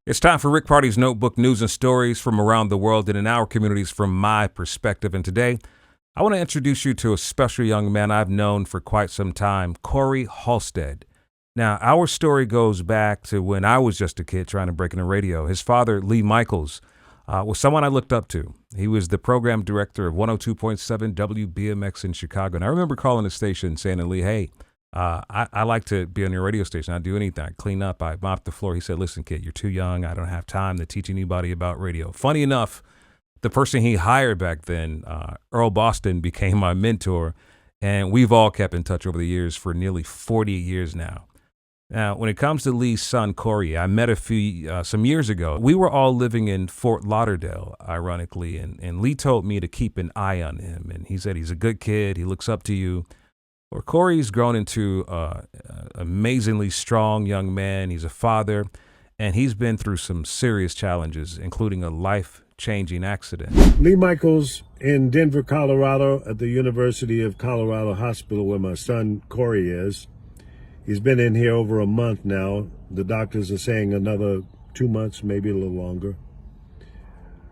It's time for Rick Party's Notebook News and Stories from around the world and in our communities from my perspective. And today, I want to introduce you to a special young man I've known for quite some time, Corey Halstead. Now, our story goes back to when I was just a kid trying to break into radio. His father, Lee Michaels, was someone I looked up to. He was the program director of 102.7 WBMX in Chicago. And I remember calling the station saying to Lee, hey, I like to be on your radio station. I do anything. I clean up. I mop the floor. He said, listen, kid, you're too young. I don't have time to teach anybody about radio. Funny enough, the person he hired back then, Earl Boston, became my mentor. And we've all kept in touch over the years for nearly 40 years now. Now, when it comes to Lee's son, Corey, I met some years ago. We were all living in Fort Lauderdale, ironically, and Lee told me to keep an eye on him. And he said, he's a good kid. He looks up to you. Well, Corey's grown into an amazingly strong young man. He's a father, and he's been through some serious challenges, including a life-changing accident. Lee Michaels in Denver, Colorado, at the University of Colorado Hospital, where my son Corey is. He's been in here over a month now. The doctors are saying another 2 months, maybe a little longer.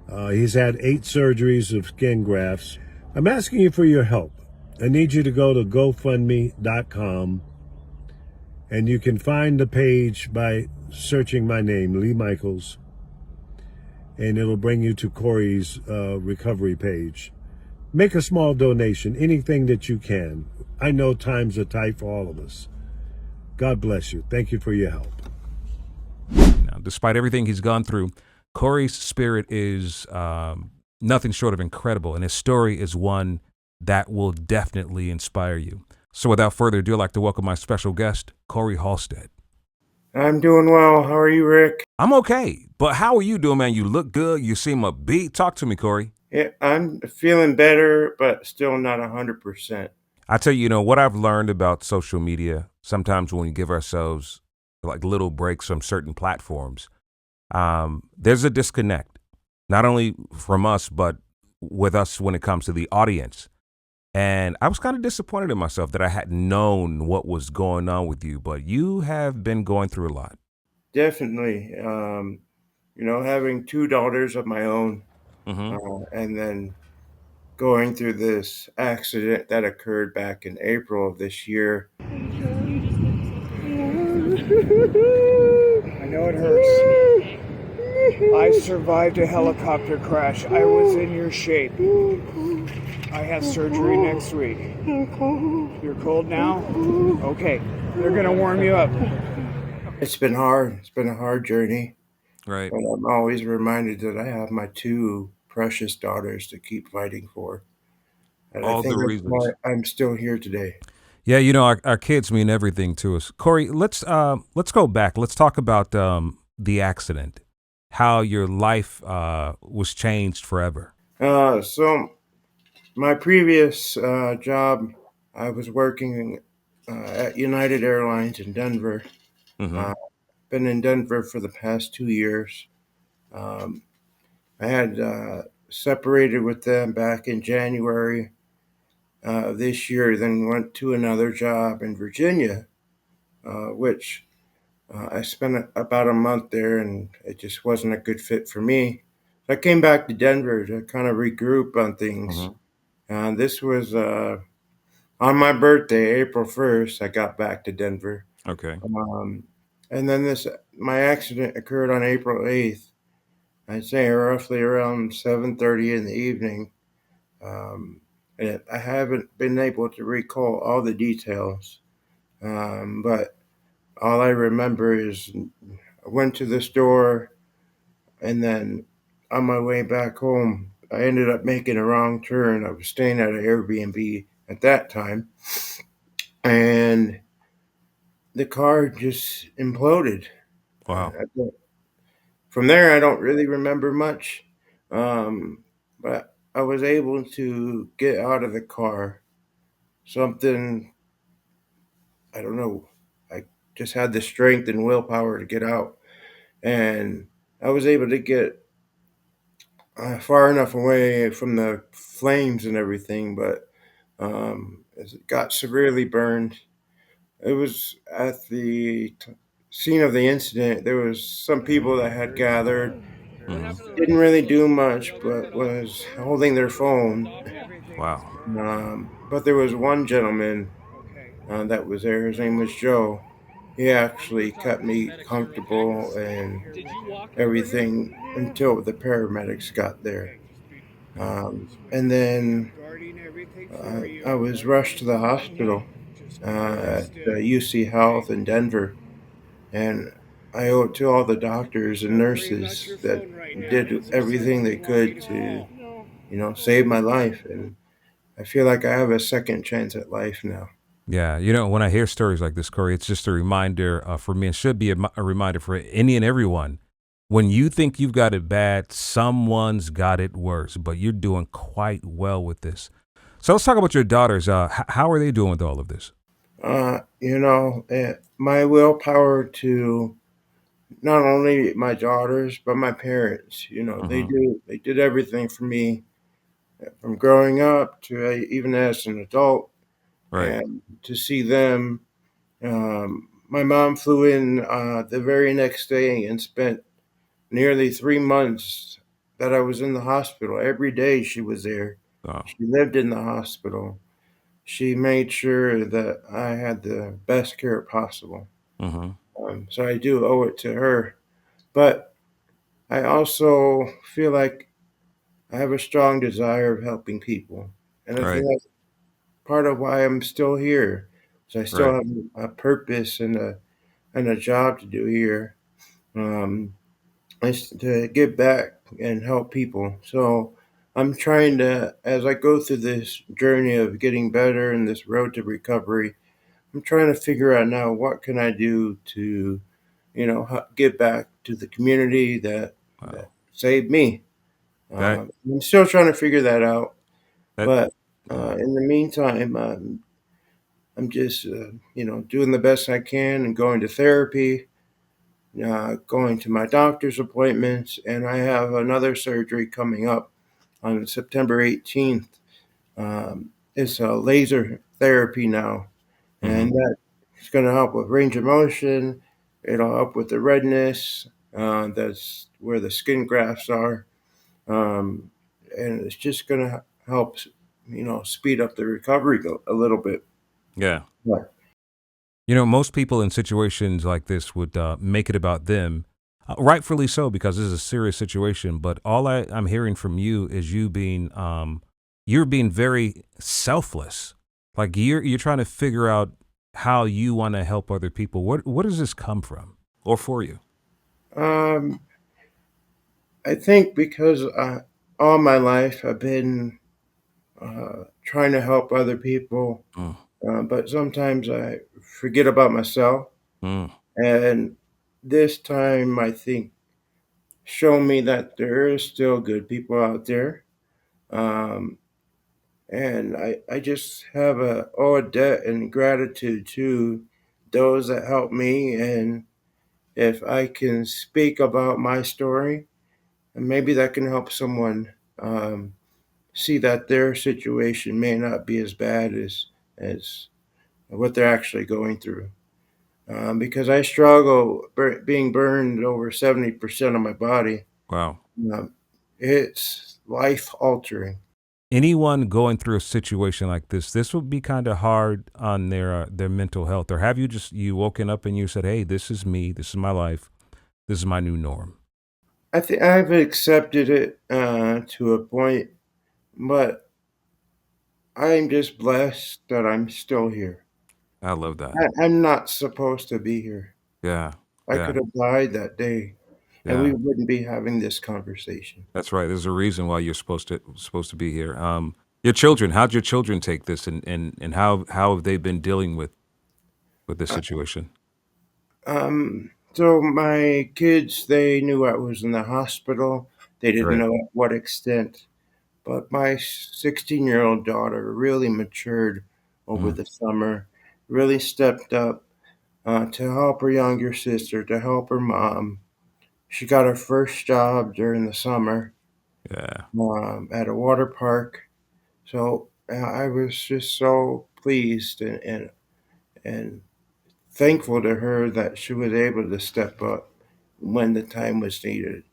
He's had 8 surgeries of skin grafts. I'm asking you for your help. I need you to go to GoFundMe.com, and you can find the page by searching my name, Lee Michaels, and it'll bring you to Corey's recovery page. Make a small donation, anything that you can. I know times are tight for all of us. God bless you. Thank you for your help. Now, despite everything he's gone through, Corey's spirit is nothing short of incredible, and his story is one that will definitely inspire you. So without further ado, I'd like to welcome my special guest, Corey Halstead. I'm doing well. How are you, Rick? I'm okay, but how are you doing, man? You look good. You seem upbeat. Talk to me, Corey. Yeah, I'm feeling better, but still not 100%. I tell you, what I've learned about social media, sometimes when we give ourselves like little breaks from certain platforms, there's a disconnect, not only from us, but with us when it comes to the audience. And I was kind of disappointed in myself that I hadn't known what was going on with you, but you have been going through a lot. Definitely. Having 2 daughters of my own, Mm-hmm. and then going through this accident that occurred back in April of this year. I know it hurts. I survived a helicopter crash. I was in your shape. I have surgery next week. You're cold now? Okay. They're going to warm you up. It's been hard. It's been a hard journey. Right. But I'm always reminded that I have my 2 precious daughters to keep fighting for. And I All the think that's why reasons. I'm still here today. Yeah, our kids mean everything to us. Corey, let's go back. Let's talk about the accident, how your life was changed forever. So my previous job, I was working at United Airlines in Denver. Mm-hmm. Uh, been in Denver for the past 2 years. Um, I had separated with them back in January this year, then went to another job in Virginia, which I spent about a month there, and it just wasn't a good fit for me. So I came back to Denver to kind of regroup on things. Mm-hmm. And this was on my birthday, April 1st, I got back to Denver. Okay. Um, and then my accident occurred on April 8th. I'd say roughly around 7:30 in the evening. Um, and I haven't been able to recall all the details. But all I remember is I went to the store, and then on my way back home, I ended up making a wrong turn. I was staying at an Airbnb at that time, and the car just imploded. Wow. From there, I don't really remember much, but I was able to get out of the car. Something, I don't know, I just had the strength and willpower to get out. And I was able to get far enough away from the flames and everything, but it got severely burned. It was at the scene of the incident, there was some people that had gathered, Hmm. didn't really do much, but was holding their phone. Wow. But there was one gentleman that was there. His name was Joe. He actually kept me comfortable and everything until the paramedics got there. And then I was rushed to the hospital at UC Health in Denver, and I owe it to all the doctors and nurses that did everything they could to, save my life. And I feel like I have a second chance at life now. Yeah, when I hear stories like this, Corey, it's just a reminder for me. It should be a reminder for any and everyone. When you think you've got it bad, someone's got it worse, but you're doing quite well with this. So let's talk about your daughters. How are they doing with all of this? My willpower to not only my daughters but my parents, they Hmm. did everything for me from growing up to even as an adult, Right. and to see them. My mom flew in the very next day and spent nearly 3 months that I was in the hospital. Every day she was there. Oh. She lived in the hospital. She made sure that I had the best care possible. Hmm. So I do owe it to her. But I also feel like I have a strong desire of helping people. And I think Right. that's part of why I'm still here. So I still Right. have a purpose and a job to do here. Um, is to give back and help people. So I'm trying to, as I go through this journey of getting better and this road to recovery, I'm trying to figure out now what can I do to, give back to the community that Wow. saved me. That I'm still trying to figure that out, that. but Yeah. in the meantime, I'm just, doing the best I can and going to therapy, going to my doctor's appointments, and I have another surgery coming up on September 18th. It's a laser therapy now, and Hmm. that's going to help with range of motion. It'll help with the redness. That's where the skin grafts are, um, and it's just going to help, speed up the recovery a little bit. Yeah. Right. Most people in situations like this would make it about them, rightfully so, because this is a serious situation. But I'm hearing from you is you're being very selfless. Like you're trying to figure out how you want to help other people. What does this come from, or for you? Um, I think because all my life I've been trying to help other people, Mm, but sometimes I forget about myself. mm, And this time, I think, show me that there is still good people out there. Um, and I just have a debt and gratitude to those that helped me. And if I can speak about my story, and maybe that can help someone see that their situation may not be as bad as what they're actually going through. Because I struggle being burned over 70% of my body. wow. Um, it's life altering. Anyone going through a situation like this would be kind of hard on their mental health. Or have you woken up and you said, "Hey, this is me. This is my life. This is my new norm." I think I've accepted it to a point, but I'm just blessed that I'm still here. I love that. I'm not supposed to be here. Yeah. I Yeah. could have died that day, and we Yeah. wouldn't be having this conversation. That's right. There's a reason why you're supposed to be here. Your children, how'd your children take this, and how have they been dealing with this Uh, situation? so my kids, they knew I was in the hospital. They didn't Right. know at what extent. But my 16-year-old daughter really matured over Mm, the summer, really stepped up to help her younger sister, to help her mom. She got her first job during the summer yeah. at a water park. So I was just so pleased and thankful to her that she was able to step up when the time was needed.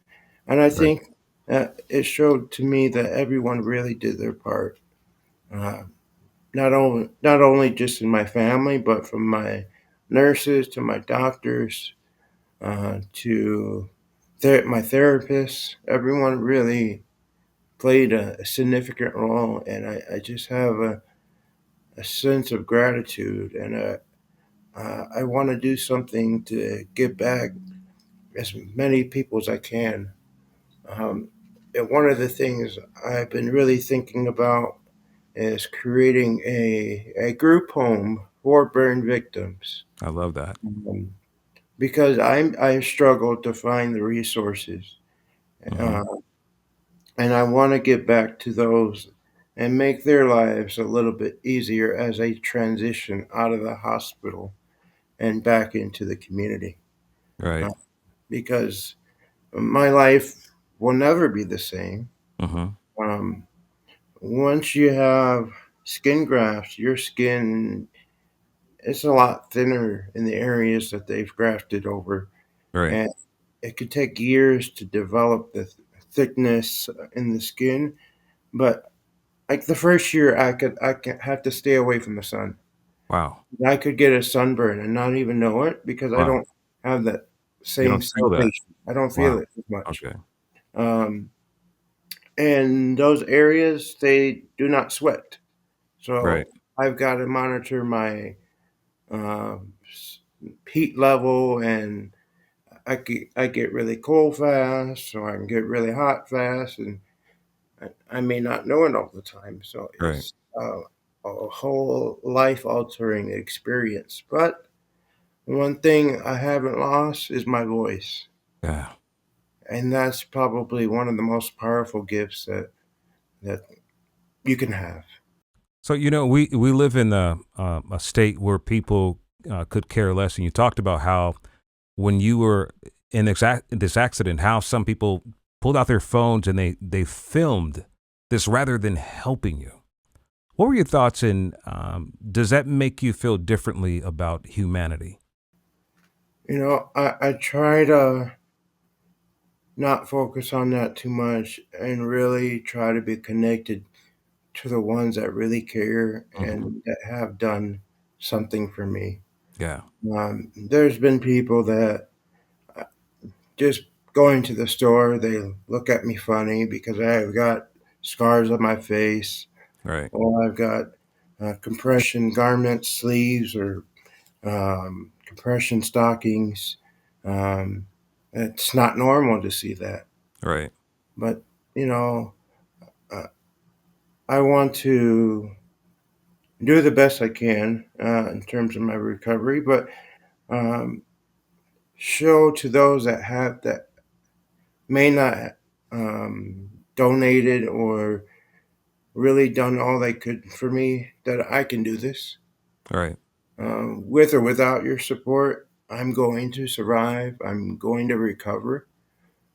And I Right. think it showed to me that everyone really did their part. Uh, not only just in my family, but from my nurses to my doctors to my therapists. Everyone really played a significant role, and I just have a sense of gratitude, and I want to do something to give back as many people as I can. Um, and one of the things I've been really thinking about is creating a group home for burn victims. I love that. Um, because I struggled to find the resources, Hmm. uh, and I want to get back to those and make their lives a little bit easier as they transition out of the hospital and back into the community. Right. Uh, because my life will never be the same. Hmm. Um, Once you have skin grafts, your skin is a lot thinner in the areas that they've grafted over, Right. and it could take years to develop the thickness in the skin. But like the first year, I could have to stay away from the sun. Wow. I could get a sunburn and not even know it because I Wow. don't have that You same don't feel that. sensation. I don't feel Wow. it as much. Okay. Um, and those areas, they do not sweat. Right. So I've got to monitor my um, s- heat level, and I get really cold fast, or I can get really hot fast, and I may not know it all the time. So Right. it's a whole life altering experience. But one thing I haven't lost is my voice, Yeah. and that's probably one of the most powerful gifts that you can have. So we live in a state where people could care less, and you talked about how when you were in this accident, how some people pulled out their phones and they filmed this rather than helping you. What were your thoughts, and does that make you feel differently about humanity? I try to not focus on that too much and really try to be connected to the ones that really care Hmm. and that have done something for me. Yeah. There's been people that just going to the store, they look at me funny because I've got scars on my face, Right. or I've got compression garment sleeves, or compression stockings. Um, it's not normal to see that. Right. But, you know, uh, I want to do the best I can in terms of my recovery, but um, show to those that may not donated or really done all they could for me that I can do this. Right. With or without your support, I'm going to survive. I'm going to recover.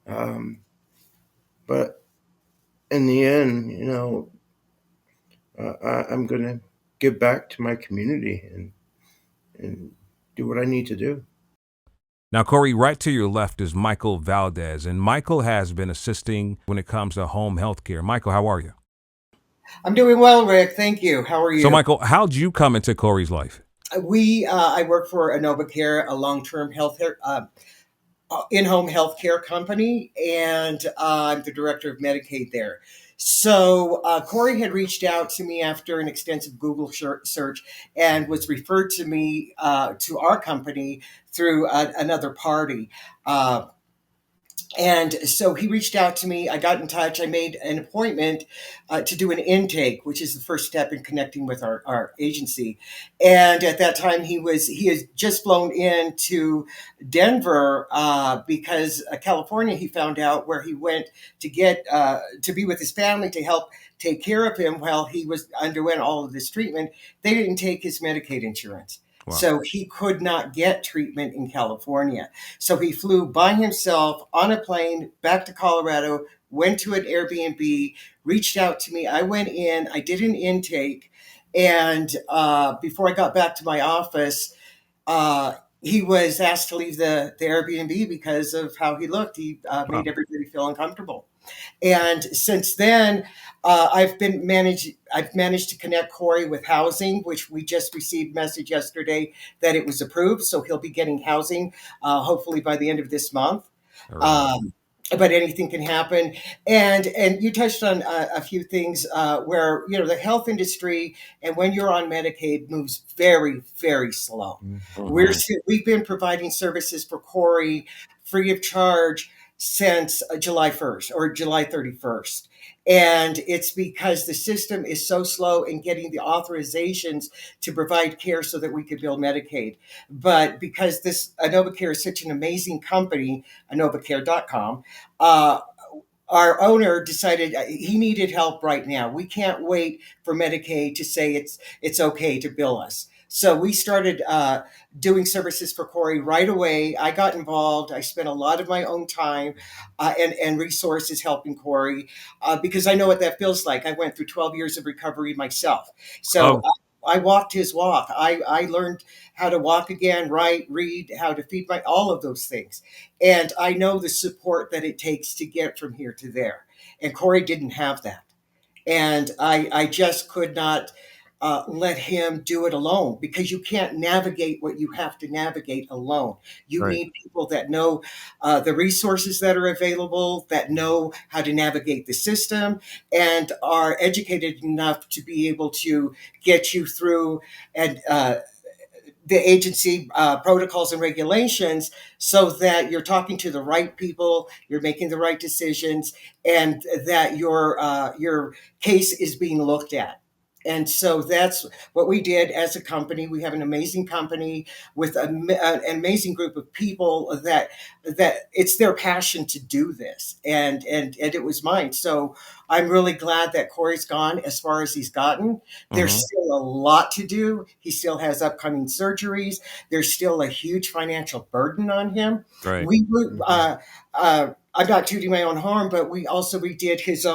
Um, but in the end, I'm going to give back to my community and do what I need to do. Now, Corey, right to your left is Michael Valdez, and Michael has been assisting when it comes to home health care. Michael, how are you? I'm doing well, Rick. Thank you. How are So, you? Michael, how'd you come into Corey's life? I work for Care, a long-term health in-home healthcare company, and I'm the director of Medicaid there. So Corey had reached out to me after an extensive Google search and was referred to me to our company through another party. And so he reached out to me. I got in touch. I made an appointment to do an intake, which is the first step in connecting with our agency. And at that time, he has just flown into Denver because California. He found out where he went to get to be with his family to help take care of him while he was underwent all of this treatment. They didn't take his Medicaid insurance. Wow. So he could not get treatment in California. So he flew by himself on a plane back to Colorado, went to an Airbnb, reached out to me. I went in, I did an intake. And before I got back to my office, he was asked to leave the Airbnb because of how he looked. He Wow. made everybody feel uncomfortable. And since then, I've managed to connect Corey with housing, which we just received message yesterday that it was approved. So he'll be getting housing, hopefully by the end of this month. All right. Um, but anything can happen, and you touched on a few things where the health industry and when you're on Medicaid moves very very slow. Mm-hmm. We've been providing services for Corey free of charge since July 1st or July 31st. And it's because the system is so slow in getting the authorizations to provide care so that we could bill Medicaid. But because this AnovaCare is such an amazing company, AnovaCare.com, our owner decided he needed help right now. We can't wait for Medicaid to say it's okay to bill us. So we started doing services for Corey right away. I got involved. I spent a lot of my own time and resources helping Corey because I know what that feels like. I went through 12 years of recovery myself. So Oh, I walked his walk. I learned how to walk again, write, read, how to feed all of those things. And I know the support that it takes to get from here to there. And Corey didn't have that. And I just could not let him do it alone because you can't navigate what you have to navigate alone. You right. need people that know the resources that are available, that know how to navigate the system, and are educated enough to be able to get you through and the agency protocols and regulations so that you're talking to the right people, you're making the right decisions, and that your case is being looked at. And so that's what we did as a company. We have an amazing company with an amazing group of people that it's their passion to do this, and it was mine. So I'm really glad that Corey's gone as far as he's gotten. There's Mm-hmm. still a lot to do. He still has upcoming surgeries. There's still a huge financial burden on him. Right. I'm not tooting my own horn, but we also redid his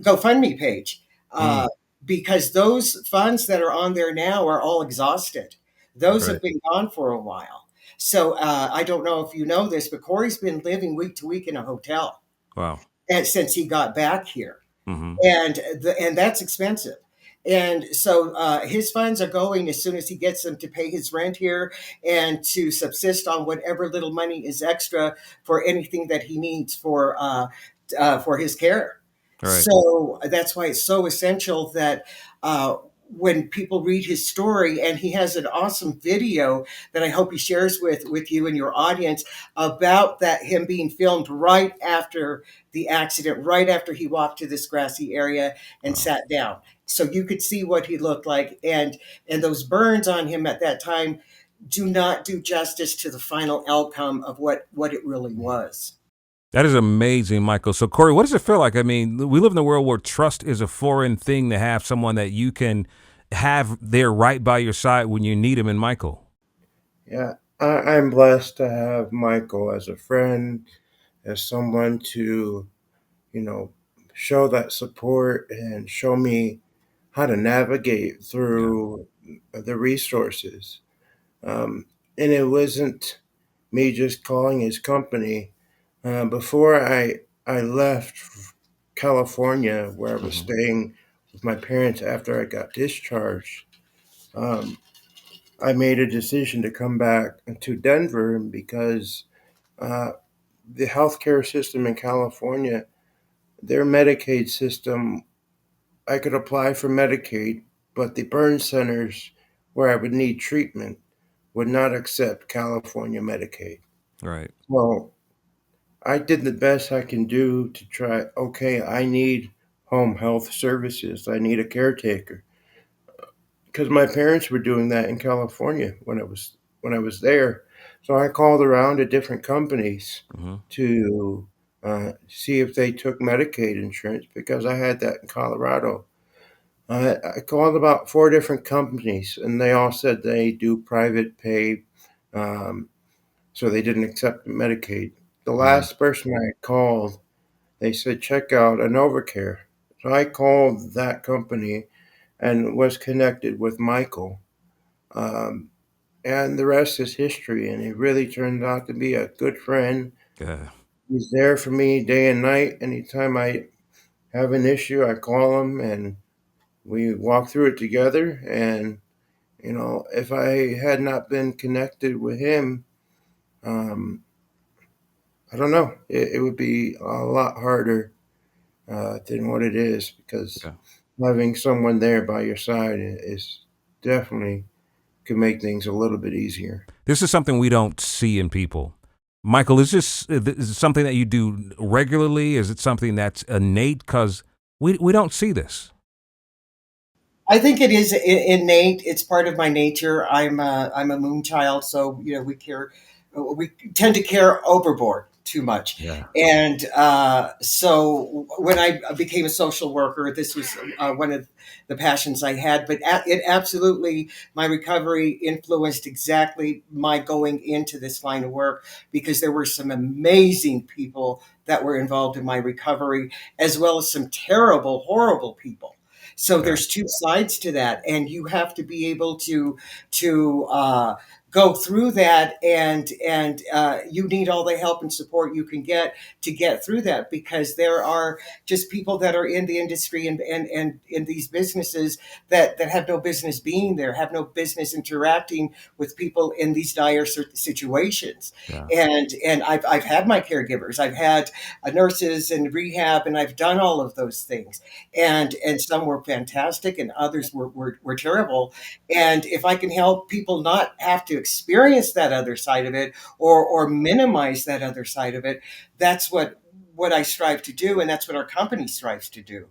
GoFundMe page Mm. because those funds that are on there now are all exhausted. Those Right. have been gone for a while. So I don't know if you know this, but Corey's been living week to week in a hotel Wow. and since he got back here, Mm-hmm. and that's expensive. And so his funds are going as soon as he gets them to pay his rent here and to subsist on whatever little money is extra for anything that he needs for his care. All right. So that's why it's so essential that when people read his story, and he has an awesome video that I hope he shares with you and your audience about that him being filmed right after the accident, right after he walked to this grassy area and Wow. sat down. So you could see what he looked like, and those burns on him at that time do not do justice to the final outcome of what it really was. That is amazing, Michael. So, Corey, what does it feel like? I mean, we live in a world where trust is a foreign thing to have someone that you can have there right by your side when you need him. And Michael. Yeah, I'm blessed to have Michael as a friend, as someone to, you know, show that support and show me how to navigate Yeah. through the resources. Um, and it wasn't me just calling his company. Before I left California, where I was Mm-hmm. staying with my parents after I got discharged, um, I made a decision to come back to Denver because uh, the healthcare system in California, their Medicaid system, I could apply for Medicaid, but the burn centers where I would need treatment would not accept California Medicaid. Right. Well, I did the best I can do to try. Okay, I need home health services. I need a caretaker because my parents were doing that in California when I was there. So I called around to different companies Mm-hmm. to see if they took Medicaid insurance because I had that in Colorado. I called about four different companies, and they all said they do private pay, um, so they didn't accept Medicaid. The Mm-hmm. last person I called, they said, check out Novacare. So I called that company and was connected with Michael. Um, and the rest is history. And he really turned out to be a good friend. Yeah. He's there for me day and night. Anytime I have an issue, I call him and we walk through it together. And, if I had not been connected with him, um, I don't know, it would be a lot harder than what it is, because Yeah. having someone there by your side is definitely can make things a little bit easier. This is something we don't see in people. Michael, is it something that you do regularly? Is it something that's innate? Because we don't see this. I think it is innate. It's part of my nature. I'm a moon child, so we tend to care overboard too much. Yeah. And so when I became a social worker, this was one of the passions I had. But it absolutely, my recovery influenced exactly my going into this line of work, because there were some amazing people that were involved in my recovery, as well as some terrible, horrible people. So Yeah. there's two sides to that, and you have to be able to go through that, and you need all the help and support you can get to get through that, because there are just people that are in the industry and in these businesses that have no business being there, have no business interacting with people in these dire situations. Yeah. And I've had my caregivers, I've had nurses and rehab, and I've done all of those things, and some were fantastic and others were terrible. And if I can help people not have to experience that other side of it, or minimize that other side of it, that's what I strive to do, and that's what our company strives to do,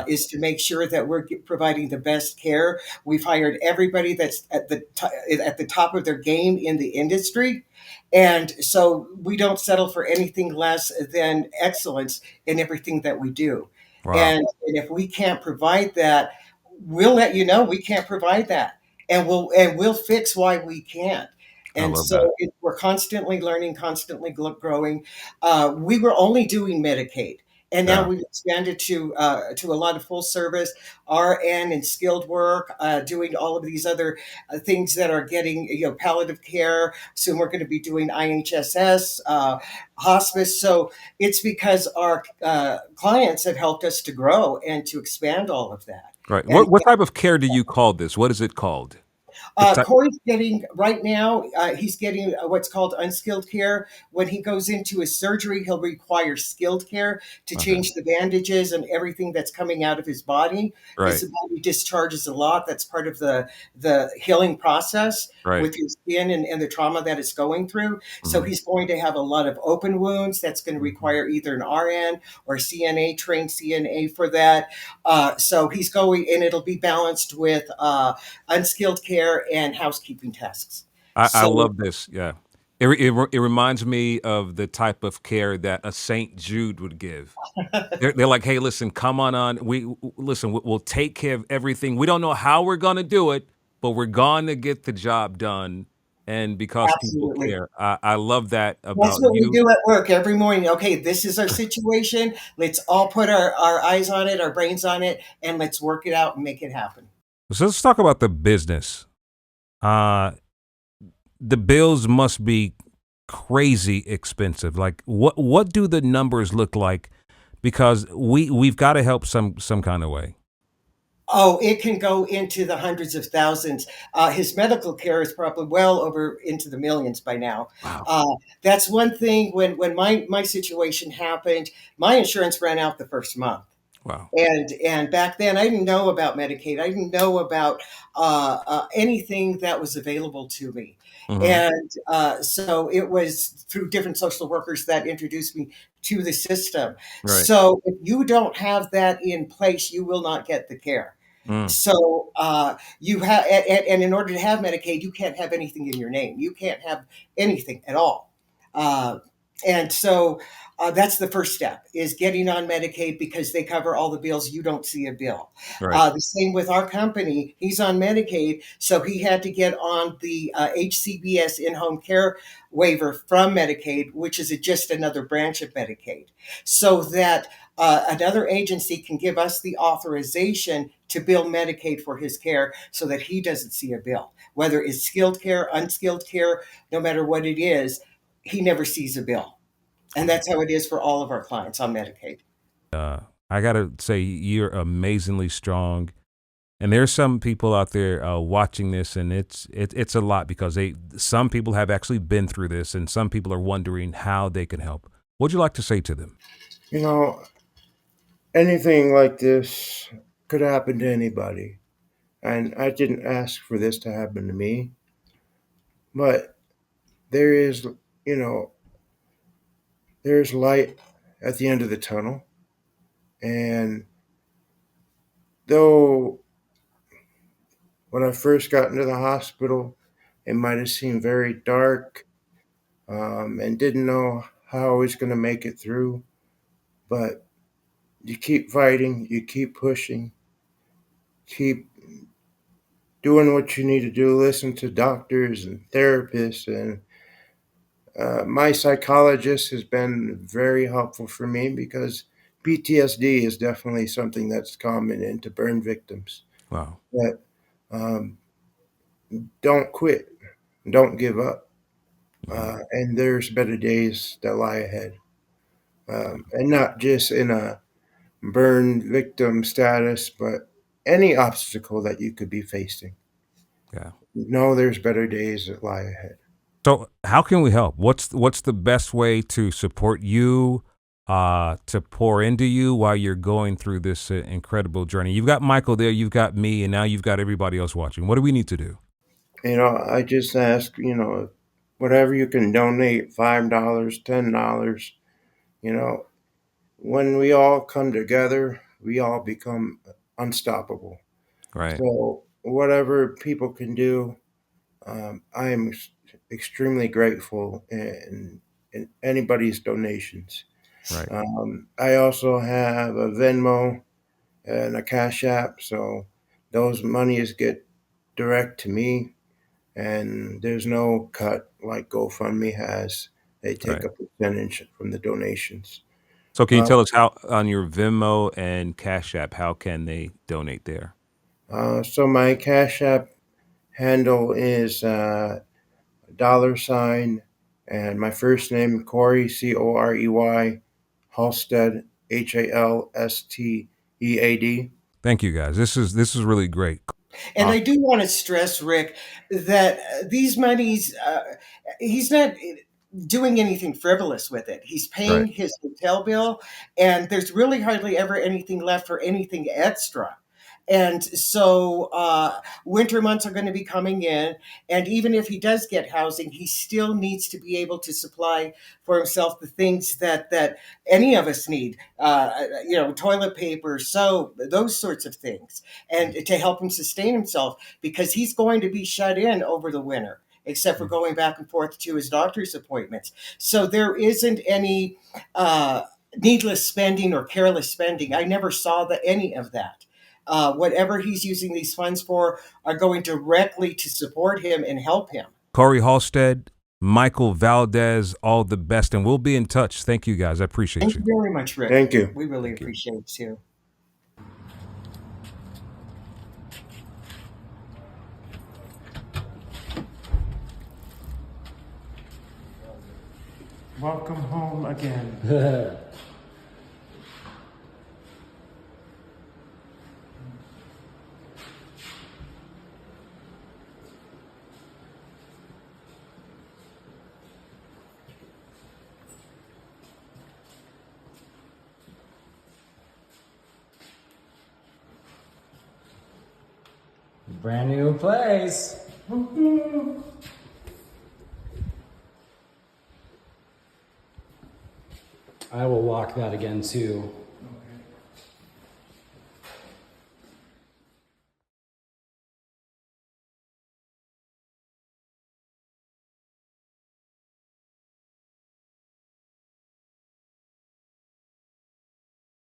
is to make sure that we're providing the best care. We've hired everybody that's at the top of their game in the industry, and so we don't settle for anything less than excellence in everything that we do. Wow. And if we can't provide that, we'll let you know we can't provide that, and we'll fix why we can't. I And love that. so we're constantly learning, constantly growing. We were only doing Medicaid, and now Yeah. we've expanded to a lot of full service RN and skilled work, doing all of these other things that are getting, palliative care. Soon we're going to be doing IHSS, hospice. So it's because our clients have helped us to grow and to expand all of that. Right. And What type of care do you call this? What is it called? The type. Corey's getting right now. He's getting what's called unskilled care. When he goes into his surgery, he'll require skilled care to Okay. change the bandages and everything that's coming out of his body. Right. His body discharges a lot. That's part of the healing process Right. with your skin and the trauma that it's going through. So Mhm. he's going to have a lot of open wounds. That's going to Mhm. require either an RN or CNA, trained CNA for that. So he's going, and it'll be balanced with unskilled care and housekeeping tasks. I So love this. Yeah. It reminds me of the type of care that a St. Jude would give. They're like, "Hey, listen, come on. Listen, we'll take care of everything. We don't know how we're gonna do it, but we're gonna get the job done, and because people absolutely. care." I love that That's about what we you. do at work every morning. Okay, this is our situation. Let's all put our eyes on it, our brains on it, and let's work it out and make it happen. So let's talk about the business. Uh, the bills must be crazy expensive. Like, what do the numbers look like? Because we've got to help some kind of way. Oh, it can go into the hundreds of thousands. His medical care is probably well over into the millions by now. Wow. Uh, that's one thing. When my situation happened, my insurance ran out the first month. Wow. And back then I didn't know about Medicaid. I didn't know about anything that was available to me. Hmm. And so it was through different social workers that introduced me to the system. Right. So if you don't have that in place, you will not get the care. Mm. So you have, and in order to have Medicaid, you can't have anything in your name. You can't have anything at all. Uh, and so That's the first step, is getting on Medicaid, because they cover all the bills. You don't see a bill. Right. The same with our company. He's on Medicaid, so he had to get on the HCBS in-home care waiver from Medicaid, which is just another branch of Medicaid, so that another agency can give us the authorization to bill Medicaid for his care, so that he doesn't see a bill. Whether it's skilled care, unskilled care, no matter what it is, he never sees a bill. And that's how it is for all of our clients on Medicaid. I gotta say, you're amazingly strong. And there's some people out there watching this, and it's a lot, because some people have actually been through this, and some people are wondering how they can help. What'd you like to say to them? You know, anything like this could happen to anybody. And I didn't ask for this to happen to me. But there is, you know, there's light at the end of the tunnel. And though when I first got into the hospital, it might have seemed very dark, and didn't know how I was going to make it through. But you keep fighting, you keep pushing, keep doing what you need to do, listen to doctors and therapists. And my psychologist has been very helpful for me, because PTSD is definitely something that's common into burn victims. Wow. But don't quit, don't give up. And there's better days that lie ahead. And not just in a burn victim status, but any obstacle that you could be facing. Yeah. No, there's better days that lie ahead. So how can we help? What's the best way to support you, to pour into you while you're going through this incredible journey? You've got Michael there, you've got me, and now you've got everybody else watching. What do we need to do? I just ask, whatever you can donate, $5, $10, you know, when we all come together, we all become unstoppable. Right. So whatever people can do, I am extremely grateful in anybody's donations. Right. I also have a Venmo and a Cash App, so those monies get direct to me, and there's no cut like GoFundMe has. They take Right. a percentage from the donations. So can you Uh, tell us how, on your Venmo and Cash App, how can they donate there? so my Cash App handle is $, and my first name Corey, Corey, Halstead, Halstead. Thank you, guys. This is really great. And I do want to stress, Rick, that these monies, he's not doing anything frivolous with it. He's paying Right. his hotel bill, and there's really hardly ever anything left for anything extra. And so winter months are going to be coming in. And even if he does get housing, he still needs to be able to supply for himself the things that any of us need, toilet paper, soap, those sorts of things, and to help him sustain himself, because he's going to be shut in over the winter, except for going back and forth to his doctor's appointments. So there isn't any needless spending or careless spending. I never saw any of that. Whatever he's using these funds for are going directly to support him and help him. Corey Halstead, Michael Valdez, all the best, and we'll be in touch. Thank you, guys. I appreciate Thank you. you very much, Rick. Thank you. We really appreciate it too. Welcome home again. Brand new place. I will walk that again too.